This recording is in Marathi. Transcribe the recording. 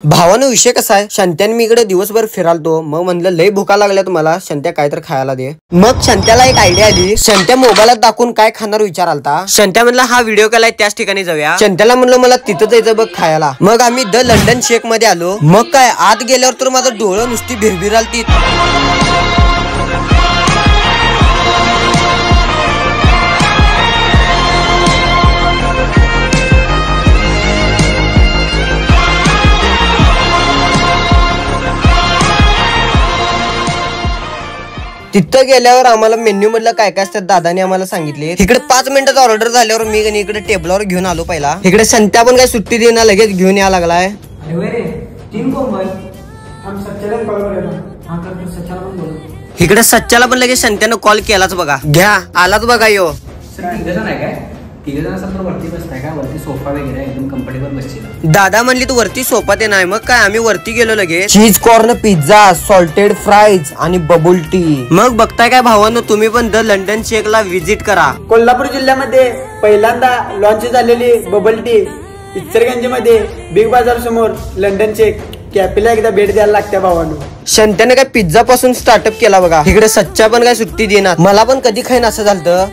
भावानं विषय कसा आहे, शंत्याने मी इकडे दिवसभर फिरालतो, मग म्हणलं लय भुका लागल्या तुम्हाला, शंत्या काय तर खायला दे. मग शंत्याला एक आयडिया आली. शंत्या मोबाईलात दाखवून काय खाणार विचारालता. शंत्या म्हणला हा व्हिडिओ केलाय त्याच ठिकाणी जाऊया. शंत्याला म्हणलं मला तिथं जायचं बघ खायला. मग आम्ही द लंडन शेक मध्ये आलो. मग काय आत गेल्यावर तर माझं डोळं नुसती भिरभिरालती. तिथं गेल्यावर आम्हाला मेन्यू मधलं काय काय असतात दादाने आम्हाला सांगितले. इकडे 5 मिनिटाचा ऑर्डर झाल्यावर मी इकडे टेबलावर घेऊन आलो. पहिला इकडे संत्या पण काय सुट्टी देणार, लगेच घेऊन यायला लागलाय. इकडे सच्चाला पण लगेच संत्यानं कॉल केलाच बघा. घ्या आलाच बघा यो. दादा म्हणली तू वरती सोफा ते नाही. मग काय आम्ही वरती गेलो लगेच. Cheese corn pizza, salted fries आणि बबल टी. मग बघताय काय भावांनो, तुम्ही पण द लंडन शेकला व्हिजिट करा. कोल्हापूर जिल्ह्यामध्ये पहिल्यांदा लॉन्च झालेली बबल टी इचलकरंजी मध्ये बिग बाजार समोर लंडन शेक कॅफेला एकदा भेट द्यायला लागत्या भावांनो. शंत्याने काय पिझ्झा पासून स्टार्टअप केला बघा. इकडे सच्चा पण काय सुट्टी देणार. मला पण कधी खाईन असं झालं.